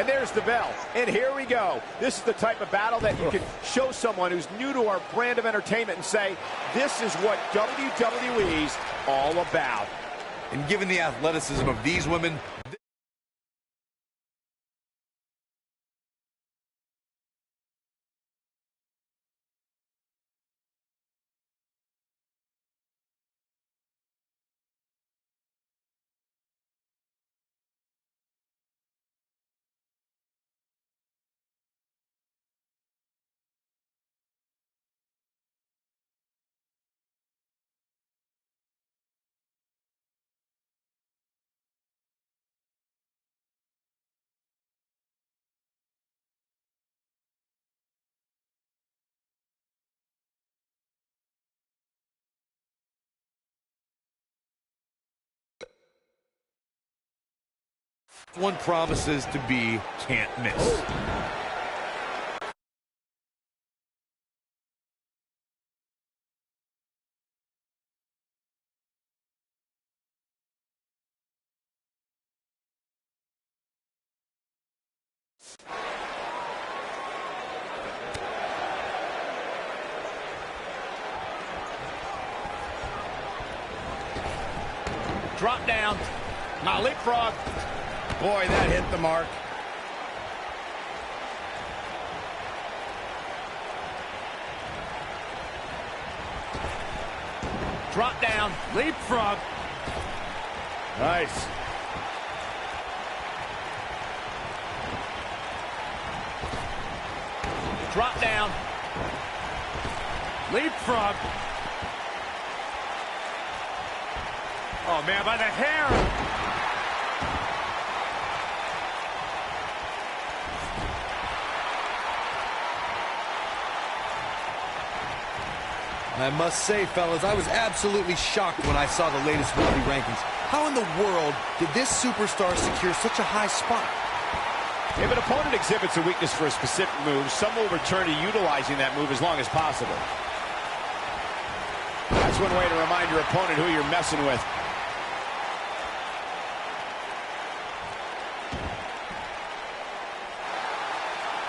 And there's the bell. And here we go. This is the type of battle that you can show someone who's new to our brand of entertainment and say, this is what WWE's all about. And given the athleticism of these women, one promises to be can't miss. Drop down. Now leapfrog. Boy, that hit the mark. Drop down. Leapfrog. Nice. Drop down. Leapfrog. Oh, man, by the hair. I must say, fellas, I was absolutely shocked when I saw the latest weekly rankings. How in the world did this superstar secure such a high spot? If an opponent exhibits a weakness for a specific move, some will return to utilizing that move as long as possible. That's one way to remind your opponent who you're messing with.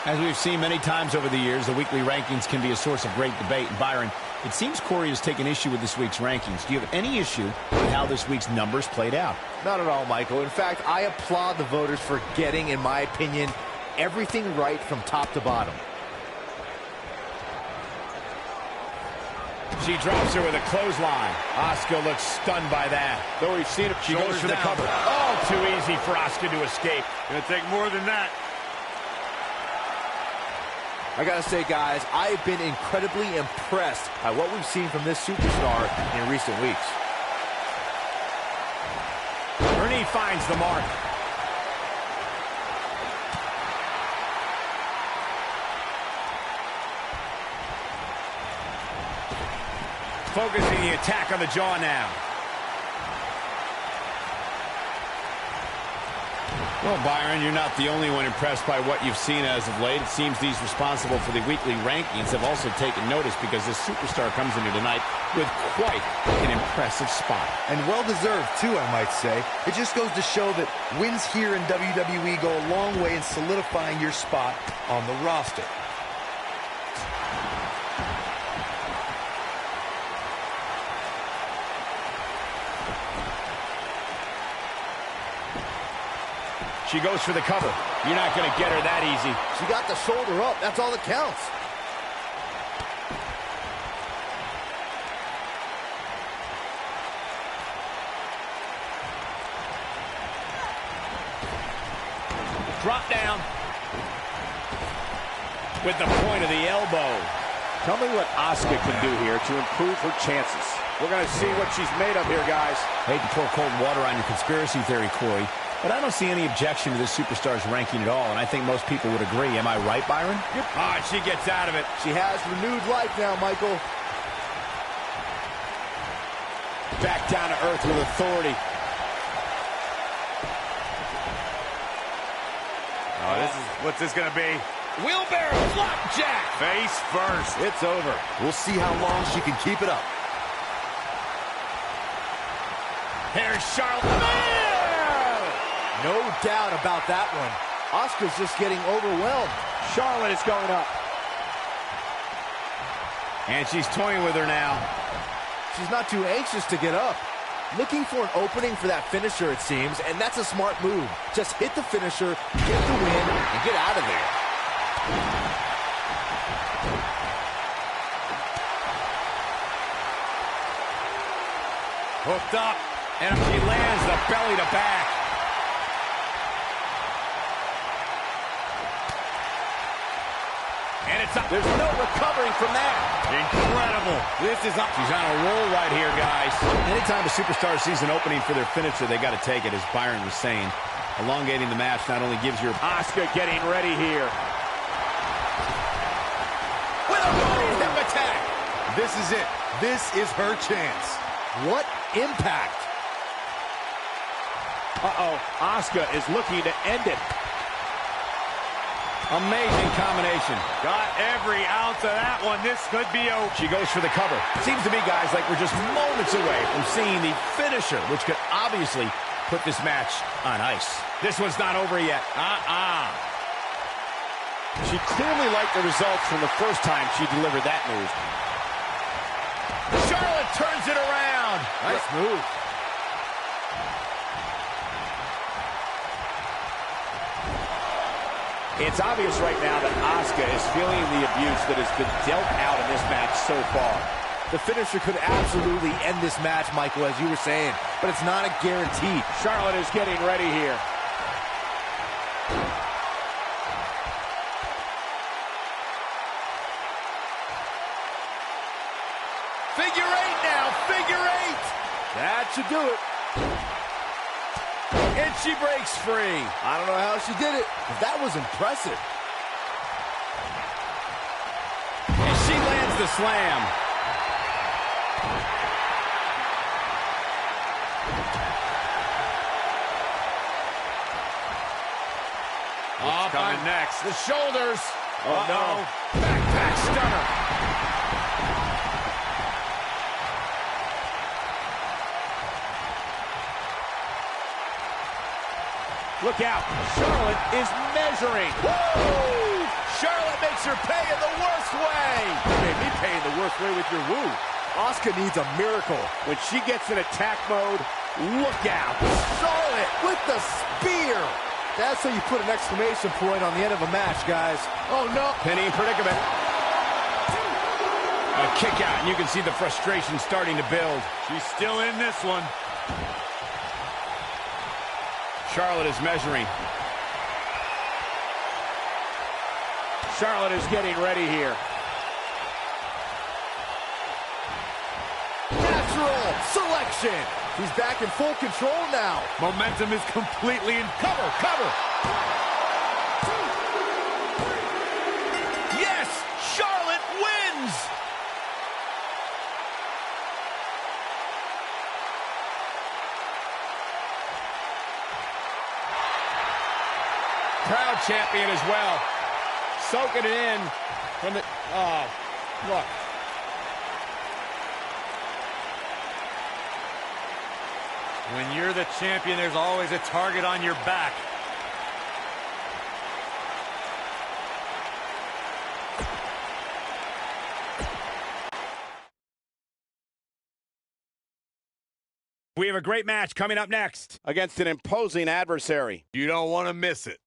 As we've seen many times over the years, the weekly rankings can be a source of great debate. And Byron, it seems Corey has taken issue with this week's rankings. Do you have any issue with how this week's numbers played out? Not at all, Michael. In fact, I applaud the voters for getting, in my opinion, everything right from top to bottom. She drops her with a clothesline. Asuka looks stunned by that. Though we've seen it, she goes for the cover. Oh, too easy for Asuka to escape. Gonna take more than that. I gotta say, guys, I've been incredibly impressed by what we've seen from this superstar in recent weeks. Her knee finds the mark. Focusing the attack on the jaw now. Well, Byron, you're not the only one impressed by what you've seen as of late. It seems these responsible for the weekly rankings have also taken notice because this superstar comes into tonight with quite an impressive spot. And well-deserved, too, I might say. It just goes to show that wins here in WWE go a long way in solidifying your spot on the roster. She goes for the cover. You're not going to get her that easy. She got the shoulder up. That's all that counts. Drop down. With the point of the elbow. Tell me what Asuka can do here to improve her chances. We're going to see what she's made of here, guys. Hate to pour cold water on your conspiracy theory, Corey, but I don't see any objection to this superstar's ranking at all, and I think most people would agree. Am I right, Byron? Yep. Ah, she gets out of it. She has renewed life now, Michael. Back down to earth with authority. Oh, what's this going to be? Wheelbarrow flapjack. Face first. It's over. We'll see how long she can keep it up. Here's Charlotte. No doubt about that one. Asuka's just getting overwhelmed. Charlotte is going up. And she's toying with her now. She's not too anxious to get up. Looking for an opening for that finisher, it seems, and that's a smart move. Just hit the finisher, get the win, and get out of there. Hooked up, and she lands the belly to back. And it's up. There's no recovering from that. Incredible. She's on a roll right here, guys. Anytime a superstar sees an opening for their finisher, they got to take it, as Byron was saying. Elongating the match not only gives your... Asuka getting ready here. With a running hip attack. This is it. This is her chance. What impact. Uh-oh. Asuka is looking to end it. Amazing combination. Got every ounce of that one. This could be over. She goes for the cover. Seems to be, guys, like we're just moments away from seeing the finisher, which could obviously put this match on ice. This one's not over yet. She clearly liked the results from the first time she delivered that move. Charlotte turns it around. Nice move. It's obvious right now that Asuka is feeling the abuse that has been dealt out in this match so far. The finisher could absolutely end this match, Michael, as you were saying, but it's not a guarantee. Charlotte is getting ready here. Figure eight now. Figure eight. That should do it. And she breaks free. I don't know how she did it, but that was impressive. And she lands the slam. What's coming next? The shoulders. Oh, no. Backpack stunner. Look out. Charlotte is measuring. Woo! Charlotte makes her pay in the worst way. You made me pay in the worst way with your woo. Asuka needs a miracle. When she gets in attack mode, look out. Charlotte with the spear. That's how you put an exclamation point on the end of a match, guys. Oh, no. Penny in predicament. A kick out, and you can see the frustration starting to build. She's still in this one. Charlotte is measuring. Charlotte is getting ready here. Natural selection. She's back in full control now. Momentum is completely in Cover, cover. Yes, Charlotte wins. Proud champion as well. Soaking it in from the... Oh, look. When you're the champion, there's always a target on your back. We have a great match coming up next. Against an imposing adversary. You don't want to miss it.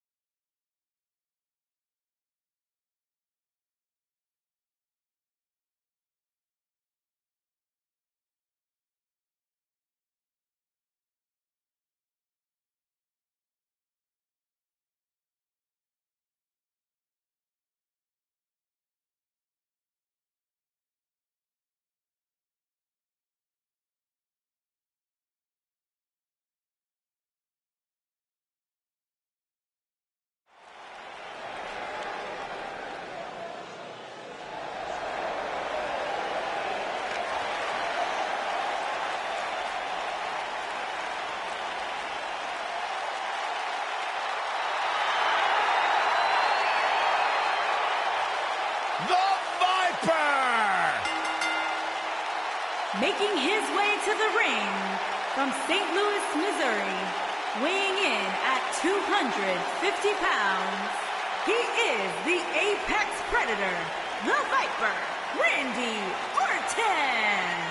Making his way to the ring from St. Louis, Missouri, weighing in at 250 pounds, he is the Apex Predator, the Viper, Randy Orton.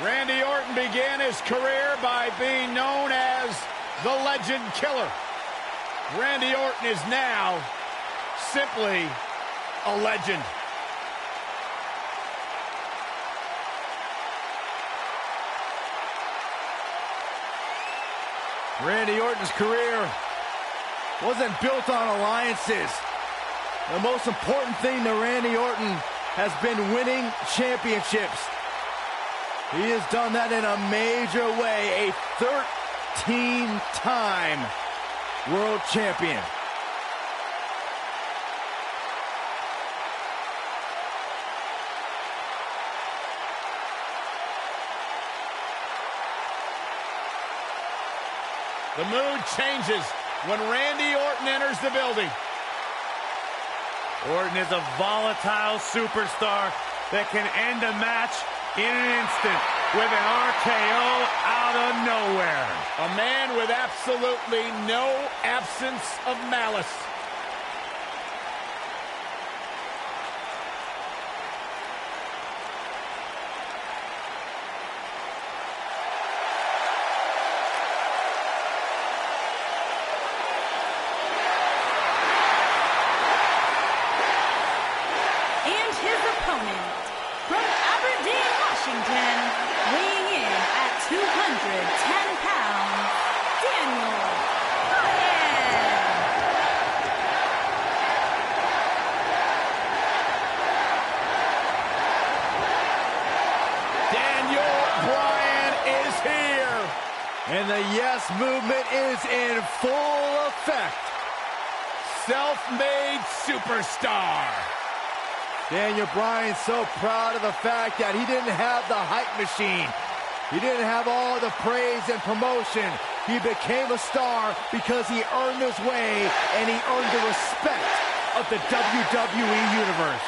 Randy Orton began his career by being known as the Legend Killer. Randy Orton is now simply a legend. Randy Orton's career wasn't built on alliances. The most important thing to Randy Orton has been winning championships. He has done that in a major way, a 13-time world champion. The mood changes when Randy Orton enters the building. Orton is a volatile superstar that can end a match in an instant with an RKO out of nowhere. A man with absolutely no absence of malice. And his opponent, from Aberdeen, Washington, weighing in at 210 pounds, Daniel Bryan. Daniel Bryan is here. And the yes movement is in full effect. Self-made superstar. Daniel Bryan's so proud of the fact that he didn't have the hype machine. He didn't have all the praise and promotion. He became a star because he earned his way and he earned the respect of the WWE Universe.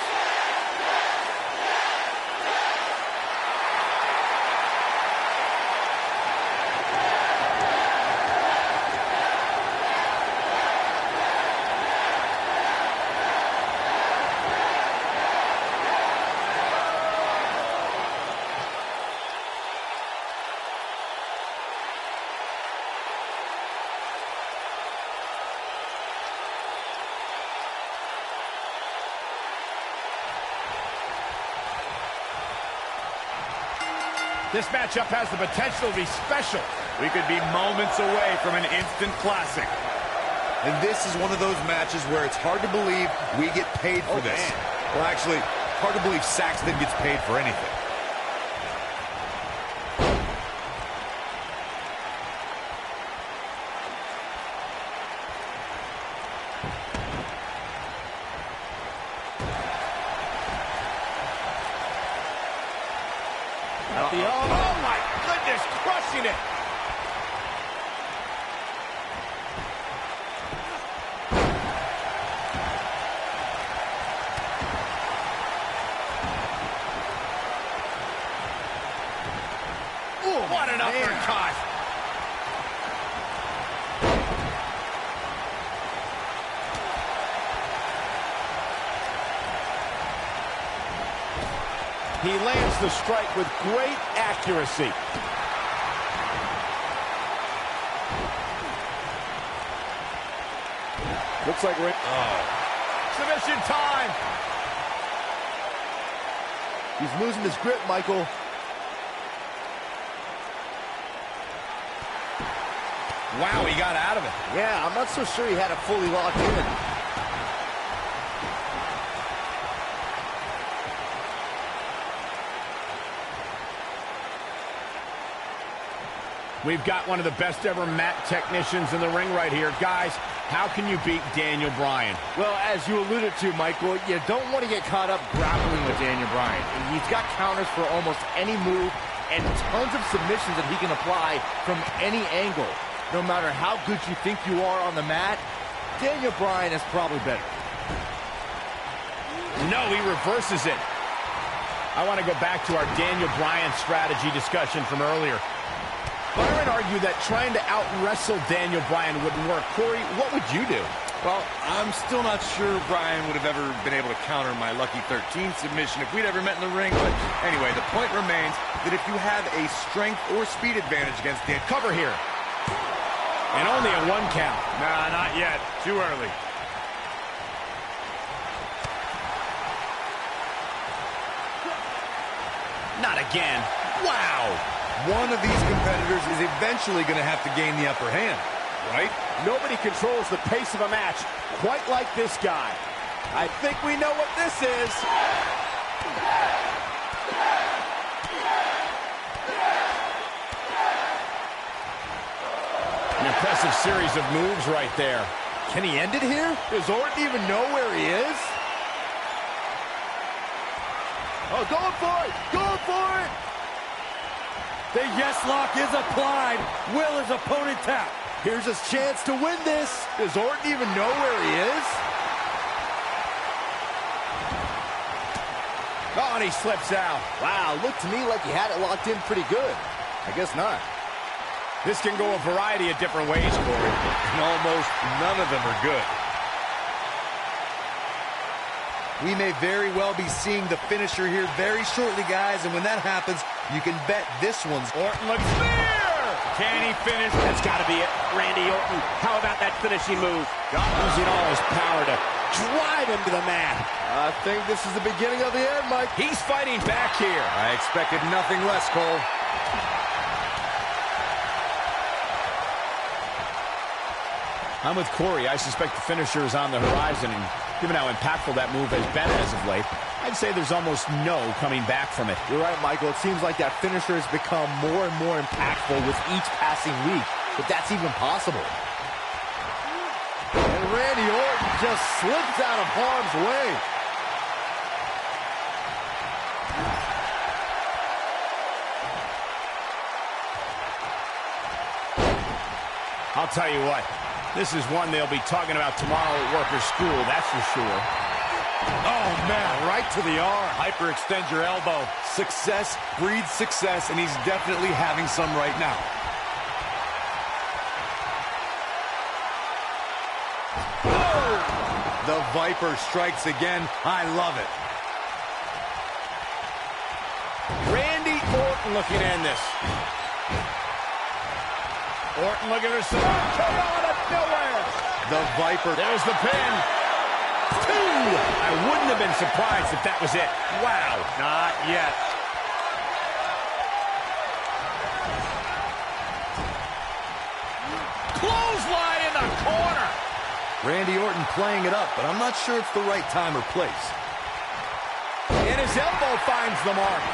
This matchup has the potential to be special. We could be moments away from an instant classic. And this is one of those matches where it's hard to believe we get paid for this. Man. Well, actually, hard to believe Saxton gets paid for anything. Oh my goodness, crushing it. Ooh, what an uppercut. He lands the strike with great accuracy. Looks like we're... Submission time. He's losing his grip, Michael. Wow, he got out of it. Yeah, I'm not so sure he had it fully locked in. We've got one of the best ever mat technicians in the ring right here. Guys, how can you beat Daniel Bryan? Well, as you alluded to, Michael, you don't want to get caught up grappling with Daniel Bryan. He's got counters for almost any move and tons of submissions that he can apply from any angle. No matter how good you think you are on the mat, Daniel Bryan is probably better. No, he reverses it. I want to go back to our Daniel Bryan strategy discussion from earlier. Byron argued that trying to out-wrestle Daniel Bryan wouldn't work. Corey, what would you do? Well, I'm still not sure Bryan would have ever been able to counter my Lucky 13 submission if we'd ever met in the ring. But anyway, the point remains that if you have a strength or speed advantage against Dan, cover here. And only a 1 count. Nah, not yet. Too early. Not again. Wow. One of these competitors is eventually going to have to gain the upper hand, right? Nobody controls the pace of a match quite like this guy. I think we know what this is. An impressive series of moves right there. Can he end it here? Does Orton even know where he is? Oh, going for it! Going for it! The yes lock is applied. Will his opponent tap? Here's his chance to win this. Does Orton even know where he is? Oh, and he slips out. Wow, looked to me like he had it locked in pretty good. I guess not. This can go a variety of different ways, Corey. And almost none of them are good. We may very well be seeing the finisher here very shortly, guys, and when that happens, you can bet this one's... Orton looks near! Can he finish? That's got to be it. Randy Orton, how about that finishing move? Using all his power to drive him to the mat. I think this is the beginning of the end, Mike. He's fighting back here. I expected nothing less, Cole. I'm with Corey. I suspect the finisher is on the horizon, and given how impactful that move has been as of late, I'd say there's almost no coming back from it. You're right, Michael. It seems like that finisher has become more and more impactful with each passing week, if that's even possible. And Randy Orton just slips out of harm's way. I'll tell you what. This is one they'll be talking about tomorrow at workers' school, that's for sure. Oh, man, right to the arm. Hyperextend your elbow. Success breeds success, and he's definitely having some right now. Oh! The Viper strikes again. I love it. Randy Orton looking to end this. Orton looking for some out of nowhere. The Viper. There's the pin. 2. I wouldn't have been surprised if that was it. Wow. Not yet. Clothesline in the corner. Randy Orton playing it up, but I'm not sure it's the right time or place. And his elbow finds the mark.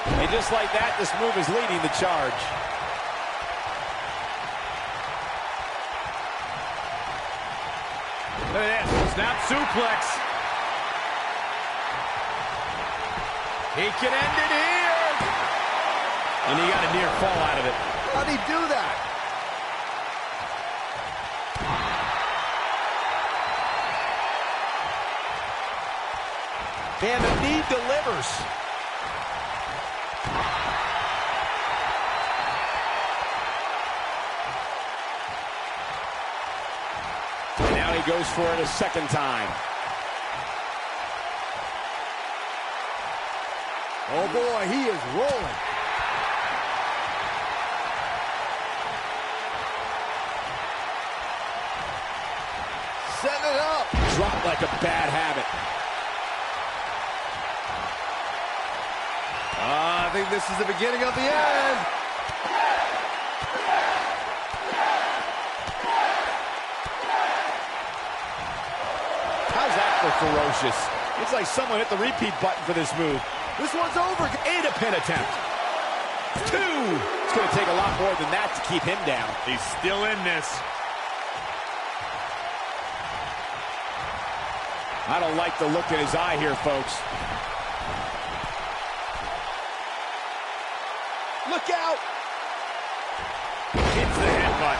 And just like that, this move is leading the charge. Look at this. Snap suplex. He can end it here. And he got a near fall out of it. How'd he do that? Man, the knee delivers. And now he goes for it a second time. Oh boy, he is rolling. Setting it up. Dropped like a bad habit. I think this is the beginning of the end. How's that for ferocious? Looks like someone hit the repeat button for this move. This one's over. And a pin attempt. 2. It's going to take a lot more than that to keep him down. He's still in this. I don't like the look in his eye here, folks. Look out! Hits the headbutt.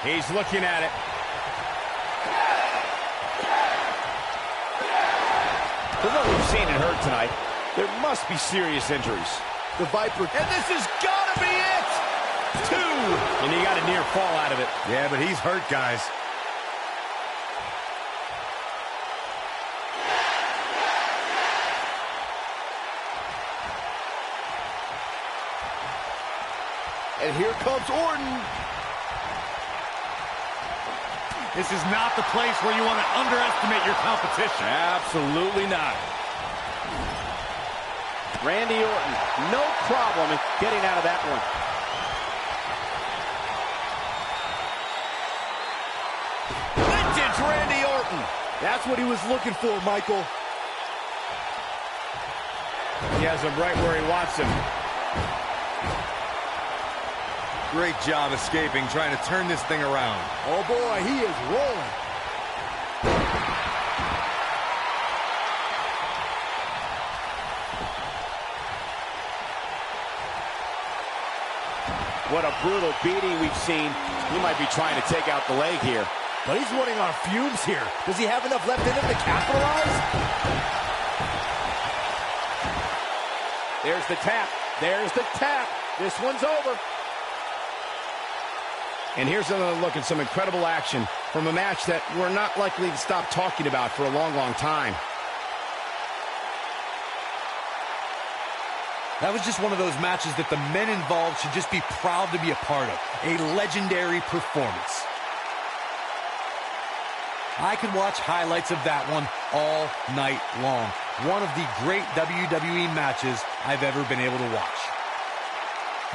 He's looking at it. From what we've seen and heard tonight, there must be serious injuries. The Viper, and this has got to be it! 2! And he got a near fall out of it. Yeah, but he's hurt, guys. And here comes Orton. This is not the place where you want to underestimate your competition. Absolutely not. Randy Orton, no problem in getting out of that one. Vintage Randy Orton. That's what he was looking for, Michael. He has him right where he wants him. Great job escaping, trying to turn this thing around. Oh boy, he is rolling. What a brutal beating we've seen. He might be trying to take out the leg here. But he's running on fumes here. Does he have enough left in him to capitalize? There's the tap. There's the tap. This one's over. And here's another look at some incredible action from a match that we're not likely to stop talking about for a long, long time. That was just one of those matches that the men involved should just be proud to be a part of. A legendary performance. I could watch highlights of that one all night long. One of the great WWE matches I've ever been able to watch.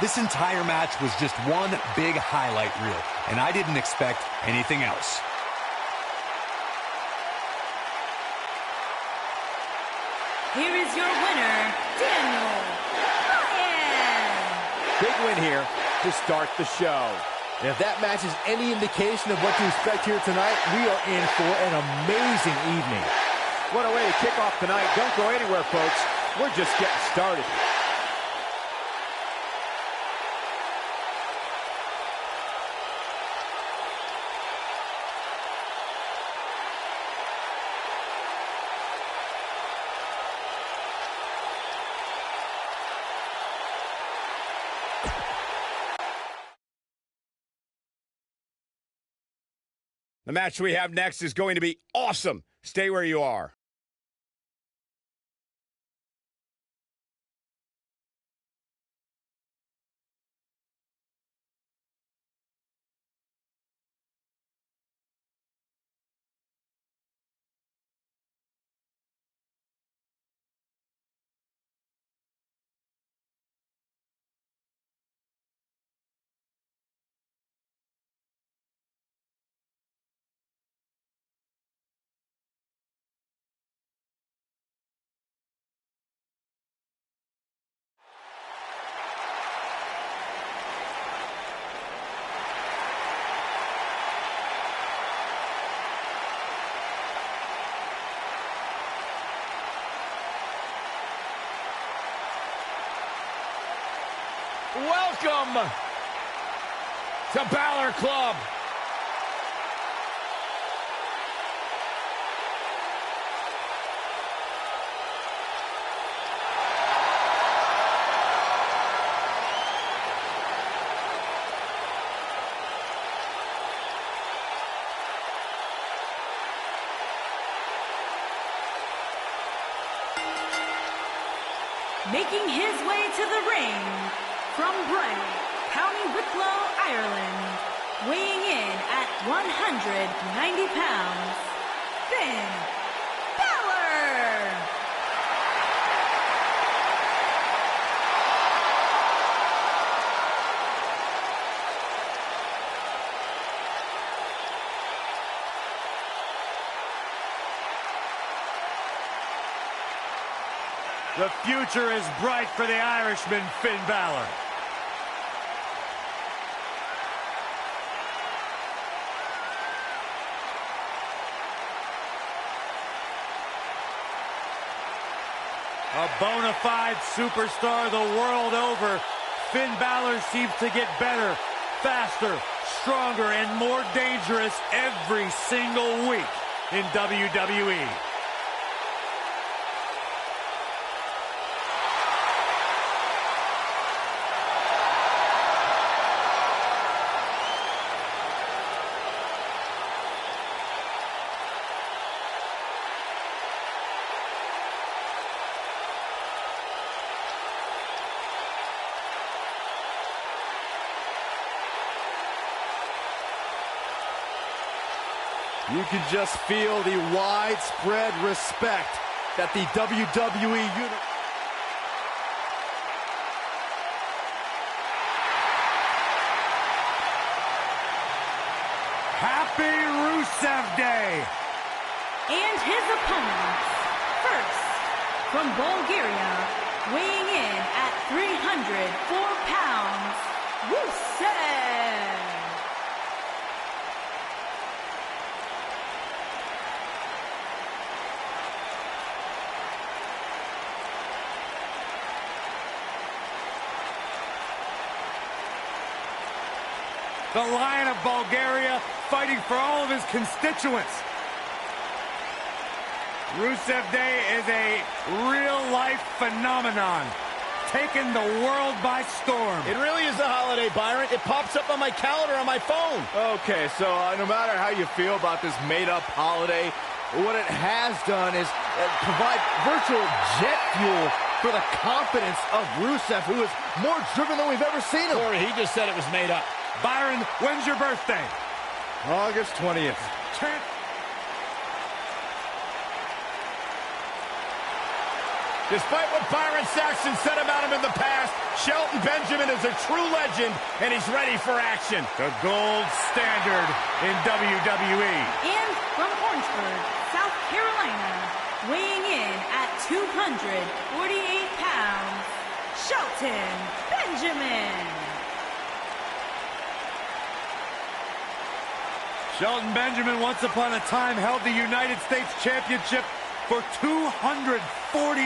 This entire match was just one big highlight reel, and I didn't expect anything else. Here is your winner, Daniel Bryan. Big win here to start the show. And if that match is any indication of what to expect here tonight, we are in for an amazing evening. What a way to kick off tonight. Don't go anywhere, folks. We're just getting started. The match we have next is going to be awesome. Stay where you are. Welcome to Balor Club. Making his way to the ring from Bray, County Wicklow, Ireland, weighing in at 190 pounds, Finn Balor. The future is bright for the Irishman, Finn Balor. A bona fide superstar the world over, Finn Balor seems to get better faster, stronger, and more dangerous every single week in WWE. You can just feel the widespread respect that the WWE Universe... Happy Rusev Day! And his opponents. First, from Bulgaria, weighing in at 304 pounds, Rusev. The Lion of Bulgaria fighting for all of his constituents. Rusev Day is a real-life phenomenon, taking the world by storm. It really is a holiday, Byron. It pops up on my calendar on my phone. Okay, so no matter how you feel about this made-up holiday, what it has done is provide virtual jet fuel for the confidence of Rusev, who is more driven than we've ever seen him. Corey, he just said it was made up. Byron, when's your birthday? August 20th. Despite what Byron Saxton said about him in the past, Shelton Benjamin is a true legend, and he's ready for action. The gold standard in WWE. And from Orangeburg, South Carolina, weighing in at 248 pounds, Shelton Benjamin. Shelton Benjamin, once upon a time, held the United States Championship for 240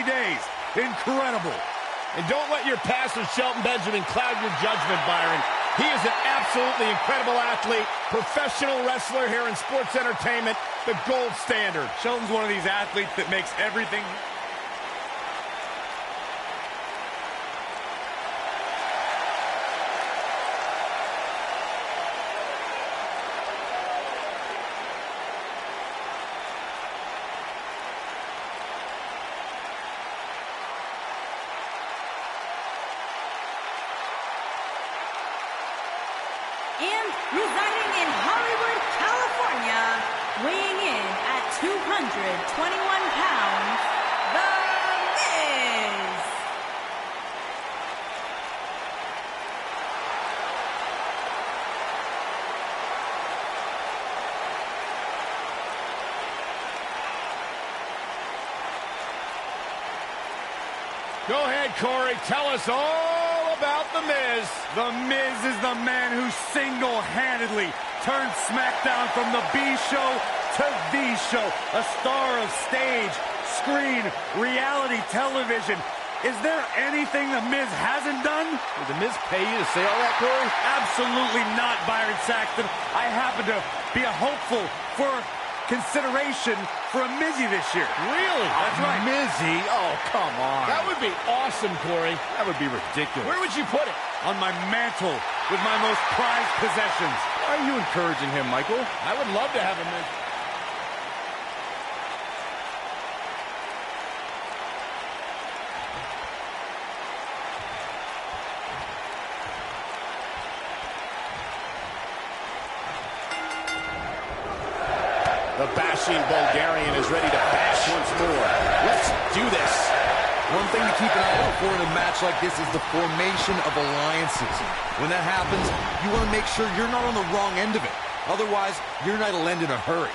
days. Incredible. And don't let your past with Shelton Benjamin cloud your judgment, Byron. He is an absolutely incredible athlete, professional wrestler here in sports entertainment, the gold standard. Shelton's one of these athletes that makes everything... And residing in Hollywood, California, weighing in at 221 pounds, The Miz. Go ahead, Corey. Tell us all about The Miz. The Miz is the man who single-handedly turned SmackDown from the B show to the show. A star of stage, screen, reality television. Is there anything The Miz hasn't done? Did The Miz pay you to say all that, Corey? Absolutely not, Byron Saxton. I happen to be a hopeful for consideration for a Mizzy this year. Really? That's right. Mizzy? Oh, come on. That would be awesome, Corey. That would be ridiculous. Where would you put it? On my mantle with my most prized possessions. Why are you encouraging him, Michael? I would love to have him in. The bashing Bulgarian is ready to bash once more. Let's do this. One thing to keep an eye out for in a match like this is the formation of alliances. When that happens, you want to make sure you're not on the wrong end of it. Otherwise, your night will end in a hurry.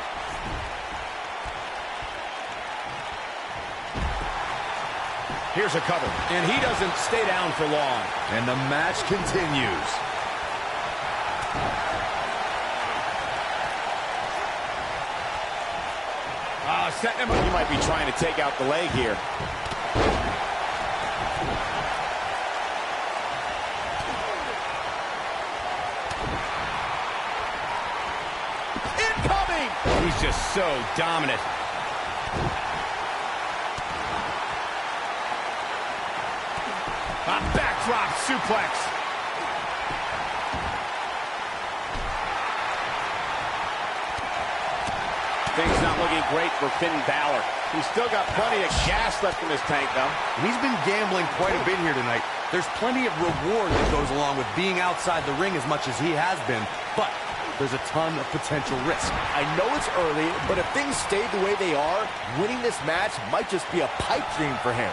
Here's a cover. And he doesn't stay down for long. And the match continues. Setting him up. He might be trying to take out the leg here. game. He's just so dominant. A backdrop suplex. Things not looking great for Finn Balor. He's still got plenty of gas left in his tank, though. He's been gambling quite a bit here tonight. There's plenty of reward that goes along with being outside the ring as much as he has been, but there's a ton of potential risk. I know it's early, but if things stay the way they are, winning this match might just be a pipe dream for him.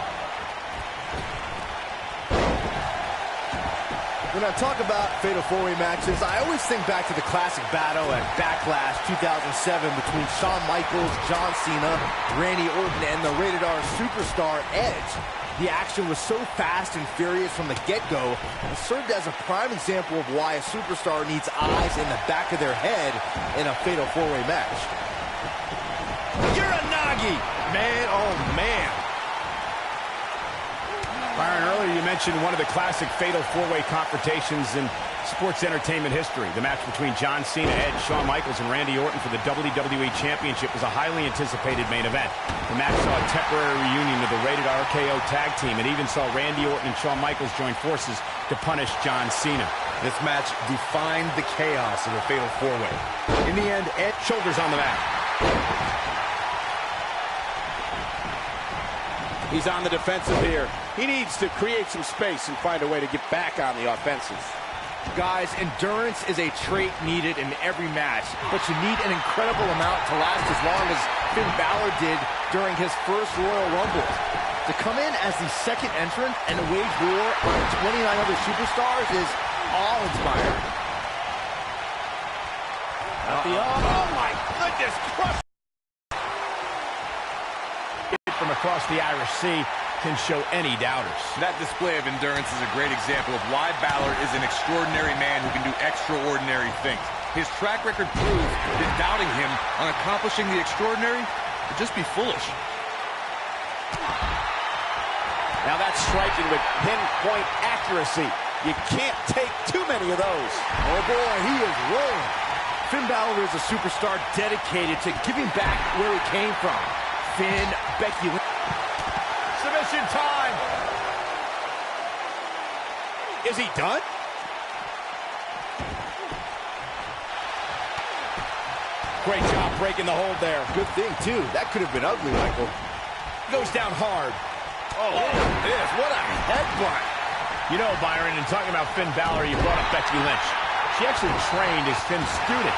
When I talk about Fatal 4-Way matches, I always think back to the classic battle at Backlash 2007 between Shawn Michaels, John Cena, Randy Orton, and the Rated R superstar Edge. The action was so fast and furious from the get-go, and served as a prime example of why a superstar needs eyes in the back of their head in a Fatal 4-Way match. Uranagi! Man, oh man. Byron, earlier you mentioned one of the classic Fatal 4-Way confrontations in sports entertainment history. The match between John Cena, Edge, Shawn Michaels, and Randy Orton for the WWE Championship was a highly anticipated main event. The match saw a temporary reunion of the Rated RKO tag team and even saw Randy Orton and Shawn Michaels join forces to punish John Cena. This match defined the chaos of the Fatal 4-Way. In the end, Edge Shoulders on the mat. He's on the defensive here. He needs to create some space and find a way to get back on the offensive. Guys, endurance is a trait needed in every match, but you need an incredible amount to last as long as Finn Balor did during his first Royal Rumble. To come in as the second entrant and wage war on 29 other superstars is awe-inspiring. Oh my goodness! Crush from across the Irish Sea can show any doubters. That display of endurance is a great example of why Balor is an extraordinary man who can do extraordinary things. His track record proves that doubting him on accomplishing the extraordinary would just be foolish. Now that's striking with pinpoint accuracy. You can't take too many of those. Oh boy, he is rolling. Finn Balor is a superstar dedicated to giving back where he came from. Finn, Becky Lynch. Submission time. Is he done? Great job breaking the hold there. Good thing, too. That could have been ugly, Michael. Goes down hard. Oh, this. What a headbutt. You know, Byron, in talking about Finn Balor, you brought up Becky Lynch. She actually trained as Finn's student.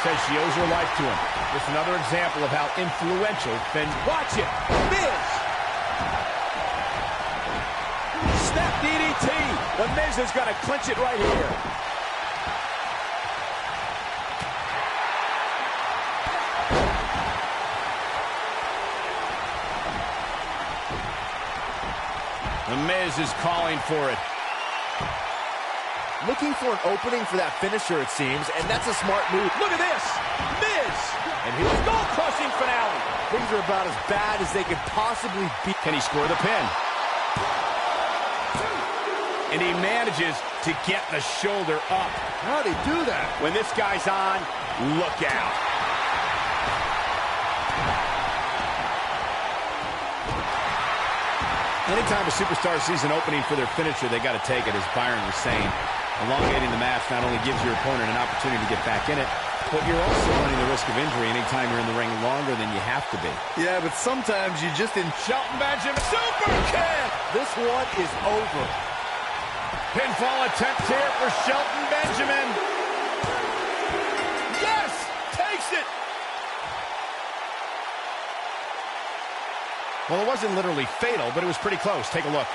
Says she owes her life to him. Just another example of how influential Finn. Watch it. Miz. Snap DDT. The Miz is going to clinch it right here. The Miz is calling for it. Looking for an opening for that finisher, it seems, and that's a smart move. Look at this. Miz. And his goal-crushing finale. Things are about as bad as they could possibly be. Can he score the pin? And he manages to get the shoulder up. How'd he do that? When this guy's on, look out. Anytime a superstar sees an opening for their finisher, they got to take it, as Byron was saying. Elongating the match not only gives your opponent an opportunity to get back in it, but you're also running the risk of injury anytime you're in the ring longer than you have to be. Yeah, but sometimes you just Shelton Benjamin, super kick! This one is over. Pinfall attempt here for Shelton Benjamin. Yes! Takes it! Well, it wasn't literally fatal, but it was pretty close. Take a look.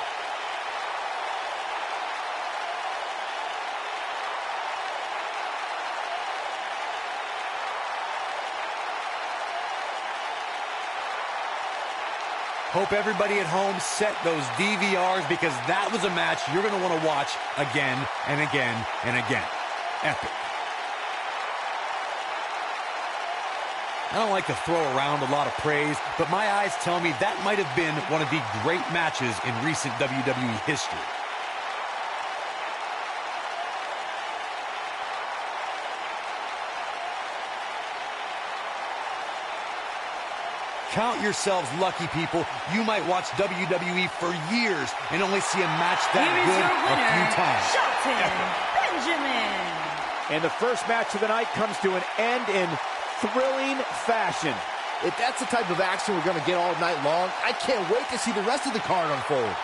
hope everybody at home set those DVRs, because that was a match you're going to want to watch again and again and again. Epic. I don't like to throw around a lot of praise, but my eyes tell me that might have been one of the great matches in recent WWE history. Count yourselves lucky, people. You might watch WWE for years and only see a match that good a few times. Shelton Benjamin. And the first match of the night comes to an end in thrilling fashion. If that's the type of action we're going to get all night long, I can't wait to see the rest of the card unfold.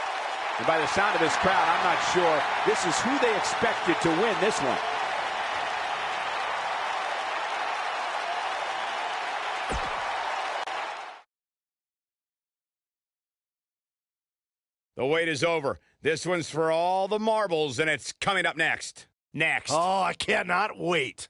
And by the sound of this crowd, I'm not sure this is who they expected to win this one. The wait is over. This one's for all the marbles, and it's coming up next. Oh, I cannot wait.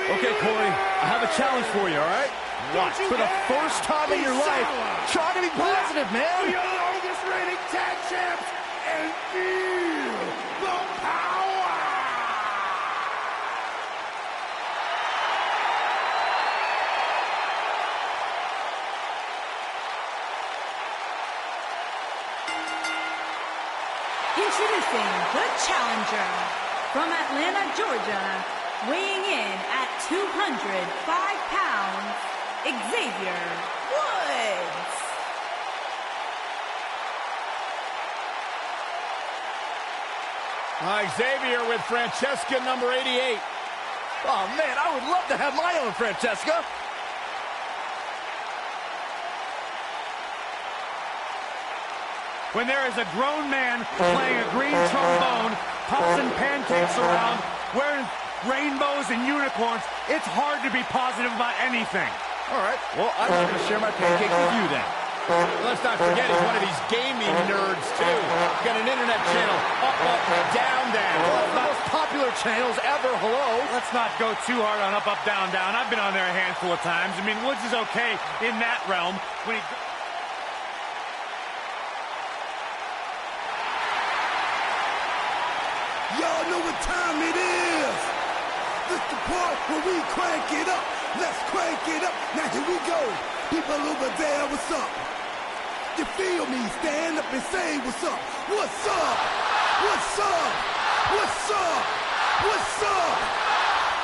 Okay, Corey, I have a challenge for you, all right? What? For the first time in your life, try to be positive, man. We are the longest reigning tag champs and feel the power. Introducing the challenger from Atlanta, Georgia, weighing in at 205 pounds, Xavier Woods. Xavier with Francesca number 88. Oh, man, I would love to have my own Francesca. When there is a grown man playing a green trombone, tossing pancakes around, wearing rainbows and unicorns, it's hard to be positive about anything. All right, well, I'm just going to share my pancakes with you then. Let's not forget he's one of these gaming nerds, too. Got an internet channel, up, down, down. One of the most popular channels ever, hello. Let's not go too hard on up, down, down. I've been on there a handful of times. I mean, Woods is okay in that realm. When he... Y'all know what time it is. This the part where we crank it up. Let's crank it up. Now here we go. People over there, what's up? You feel me? Stand up and say what's up. What's up? What's up? What's up? What's up?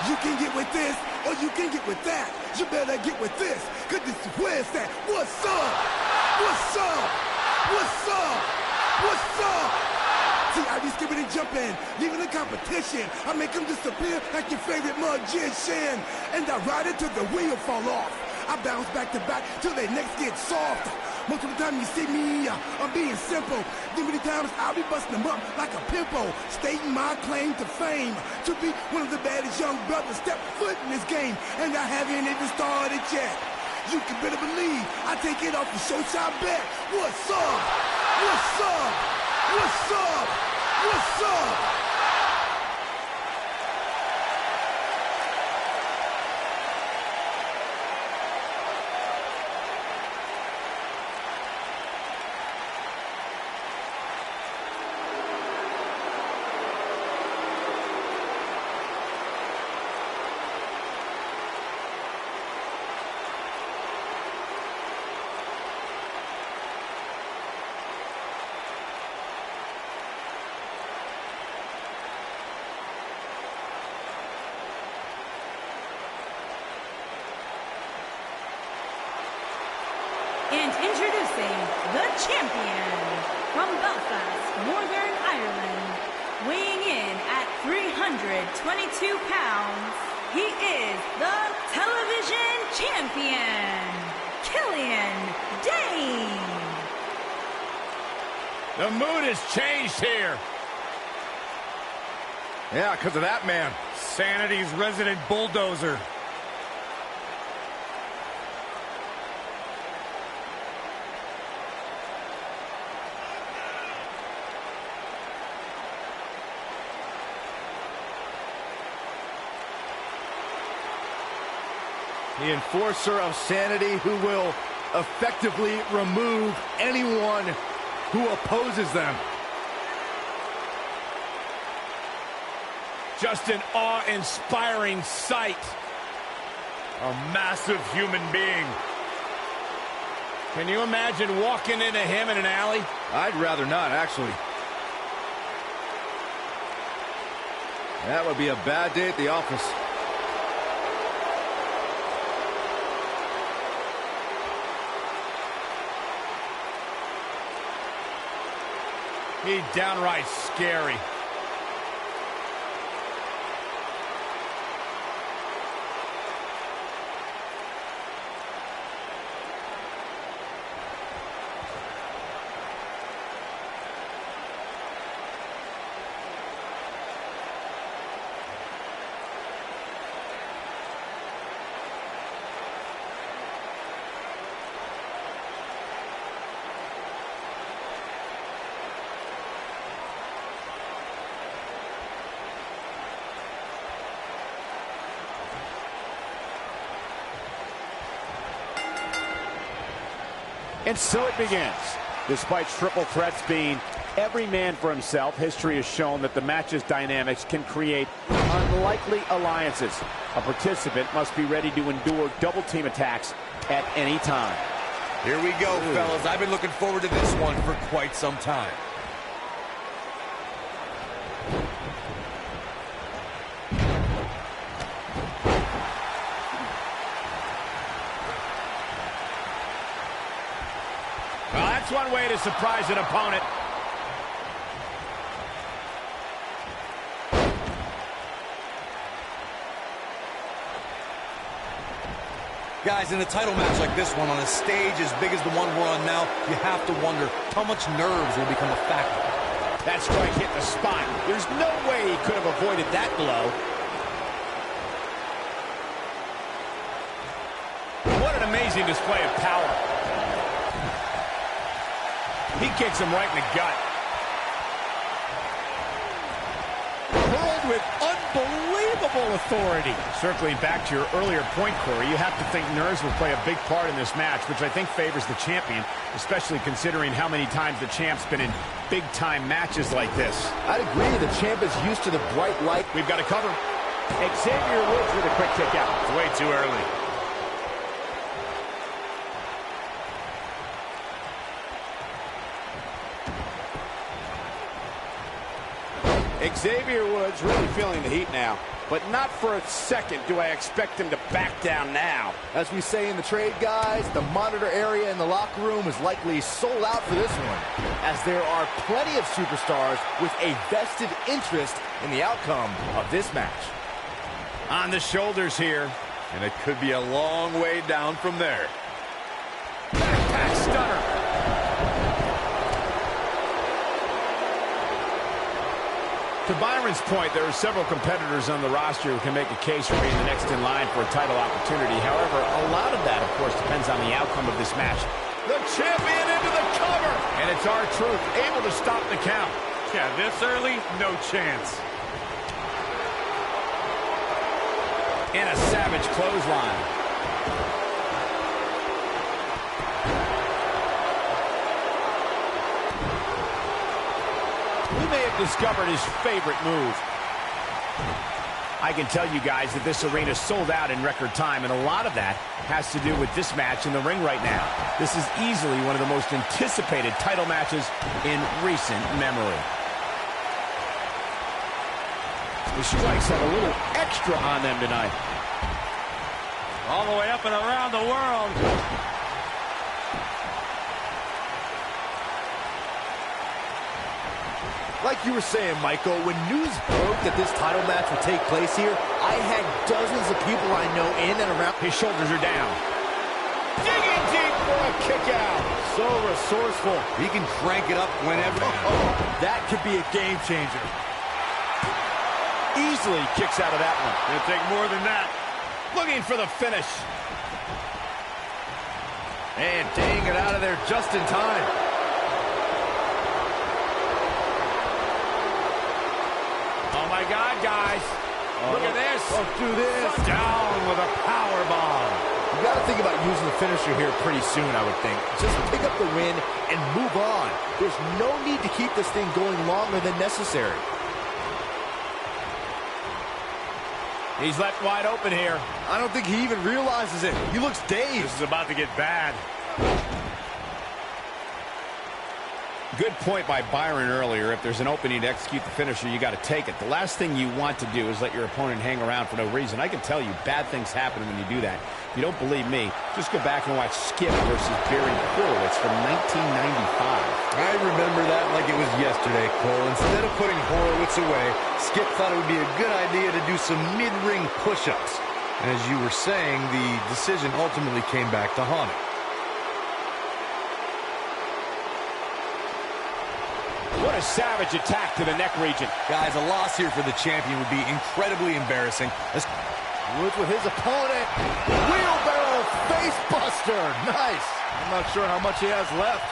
You can get with this or you can get with that. You better get with this, cause this is where it's at. What's up? What's up? What's up? What's up? See, I be skipping and jumping, leaving the competition. I make them disappear like your favorite magician. And I ride it till the wheel fall off. I bounce back to back till their necks get soft. Most of the time you see me, I'm being simple. Then many times I'll be busting them up like a pimple, stating my claim to fame, to be one of the baddest young brothers step foot in this game. And I haven't even started yet. You can better believe I take it off the show shop bet. What's up? What's up? What's up? What's up? And introducing the champion from Belfast, Northern Ireland, weighing in at 322 pounds, he is the television champion, Killian Dane. The mood has changed here. Yeah, because of that man. Sanity's resident bulldozer. The enforcer of sanity who will effectively remove anyone who opposes them. Just an awe-inspiring sight. A massive human being. Can you imagine walking into him in an alley? I'd rather not, actually. That would be a bad day at the office. He's downright scary. And so it begins. Despite triple threats being every man for himself, history has shown that the match's dynamics can create unlikely alliances. A participant must be ready to endure double team attacks at any time. Here we go, fellas. I've been looking forward to this one for quite some time. Well, that's one way to surprise an opponent. Guys, in a title match like this one, on a stage as big as the one we're on now, you have to wonder how much nerves will become a factor. That strike hit the spot. There's no way he could have avoided that blow. What an amazing display of power. He kicks him right in the gut. Hurled with unbelievable authority. Circling back to your earlier point, Corey, you have to think nerves will play a big part in this match, which I think favors the champion, especially considering how many times the champ's been in big-time matches like this. I'd agree. The champ is used to the bright light. We've got to cover. Xavier Woods with a quick kick out. It's way too early. Xavier Woods really feeling the heat now, but not for a second do I expect him to back down now. As we say in the trade, guys, the monitor area in the locker room is likely sold out for this one, as there are plenty of superstars with a vested interest in the outcome of this match. On the shoulders here. And it could be a long way down from there. Backpack stunner. To Byron's point, there are several competitors on the roster who can make a case for being the next in line for a title opportunity. However, a lot of that, of course, depends on the outcome of this match. The champion into the cover! And it's R-Truth, able to stop the count. Yeah, this early, no chance. And a savage clothesline. We may have discovered his favorite move. I can tell you guys that this arena sold out in record time, and a lot of that has to do with this match in the ring right now. This is easily one of the most anticipated title matches in recent memory. The strikes have a little extra on them tonight. All the way up and around the world. Like you were saying, Michael, when news broke that this title match would take place here, I had dozens of people I know in and around. His shoulders are down. Digging deep for a kick out. So resourceful. He can crank it up whenever. That could be a game changer. Easily kicks out of that one. It'll take more than that. Looking for the finish. And dang it out of there just in time. Oh my God, guys. Look at this. Let's do this. Down with a power bomb. You got to think about using the finisher here pretty soon, I would think. Just pick up the win and move on. There's no need to keep this thing going longer than necessary. He's left wide open here. I don't think he even realizes it. He looks dazed. This is about to get bad. Good point by Byron earlier. If there's an opening to execute the finisher, you got to take it. The last thing you want to do is let your opponent hang around for no reason. I can tell you bad things happen when you do that. If you don't believe me, just go back and watch Skip versus Barry Horowitz from 1995. I remember that like it was yesterday, Cole. Instead of putting Horowitz away, Skip thought it would be a good idea to do some mid-ring push-ups. As you were saying, the decision ultimately came back to haunt him. What a savage attack to the neck region. Guys, a loss here for the champion would be incredibly embarrassing. Woods with his opponent. Wheelbarrow face buster. Nice. I'm not sure how much he has left.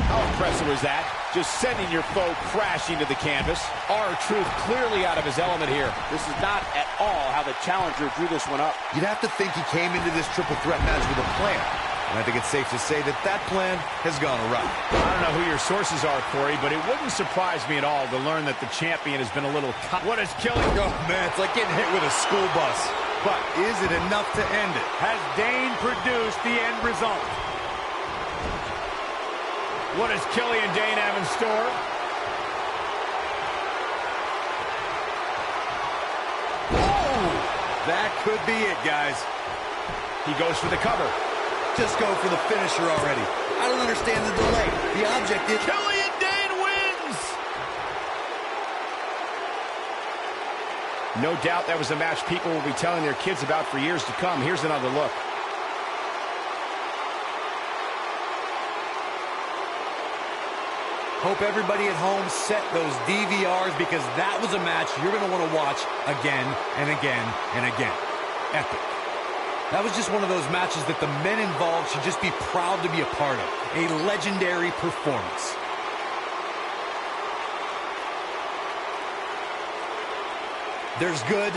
How impressive was that? Just sending your foe crashing to the canvas. R-Truth clearly out of his element here. This is not at all how the challenger drew this one up. You'd have to think he came into this triple threat match with a plan. And I think it's safe to say that that plan has gone awry. I don't know who your sources are, Corey, but it wouldn't surprise me at all to learn that the champion has been a little cut. What is killing? Oh, man, it's like getting hit with a school bus. But is it enough to end it? Has Dane produced the end result? What does Killian Dane have in store? Oh! That could be it, guys. He goes for the cover. Just go for the finisher already. I don't understand the delay. The object is... Killian Dane wins! No doubt that was a match people will be telling their kids about for years to come. Here's another look. Hope everybody at home set those DVRs because that was a match you're going to want to watch again and again and again. Epic. That was just one of those matches that the men involved should just be proud to be a part of. A legendary performance. There's good,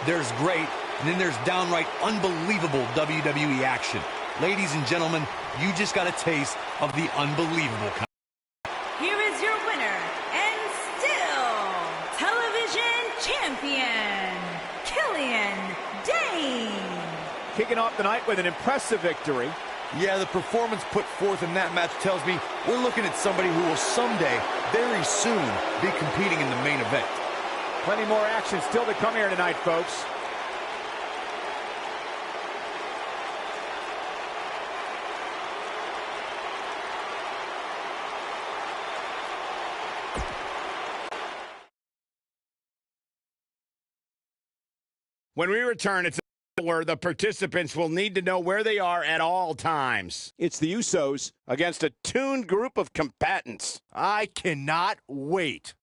there's great, and then there's downright unbelievable WWE action. Ladies and gentlemen, you just got a taste of the unbelievable kind. Here is your winner, and still television champion, Killian Dane. Kicking off the night with an impressive victory. Yeah, the performance put forth in that match tells me we're looking at somebody who will someday, very soon, be competing in the main event. Plenty more action still to come here tonight, folks. When we return, it's where the participants will need to know where they are at all times. It's the Usos against a tuned group of combatants. I cannot wait.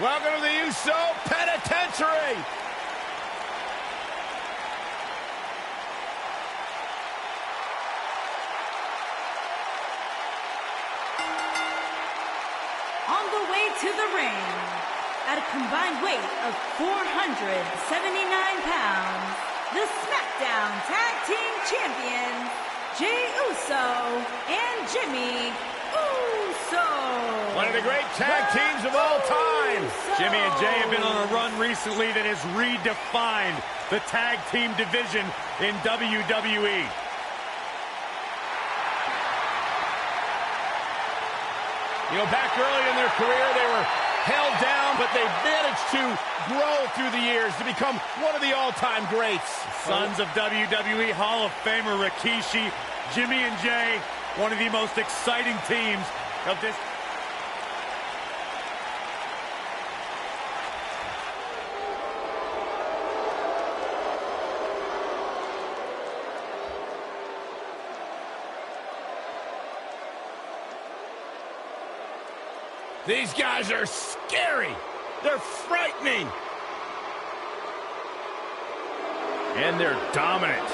Welcome to the Uso Penitentiary. On the way to the ring, at a combined weight of 479 pounds, the Smackdown Tag Team Champions, Jey Uso and Jimmy Uso. One of the great tag teams of all time. Jimmy and Jey have been on a run recently that has redefined the tag team division in WWE. You know, back early in their career, they were held down, but they managed to grow through the years to become one of the all-time greats. Sons of WWE Hall of Famer Rikishi, Jimmy and Jey, one of the most exciting teams of this. These guys are scary. They're frightening. And they're dominant.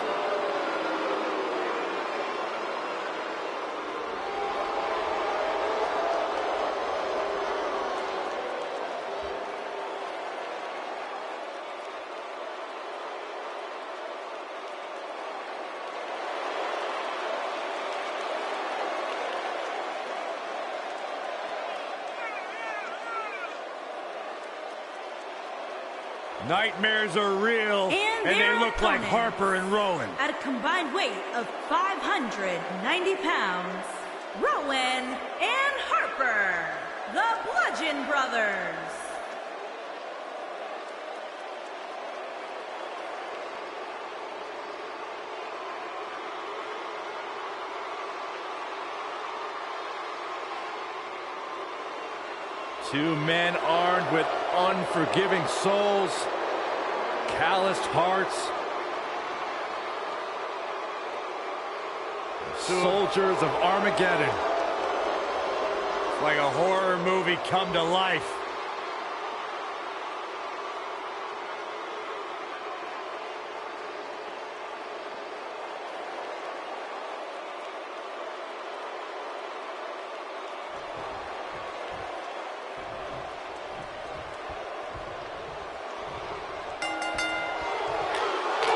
Nightmares are real, and they look like Harper and Rowan. At a combined weight of 590 pounds, Rowan and Harper, the Bludgeon Brothers. Two men armed with unforgiving souls, calloused hearts, soldiers of Armageddon. It's like a horror movie come to life.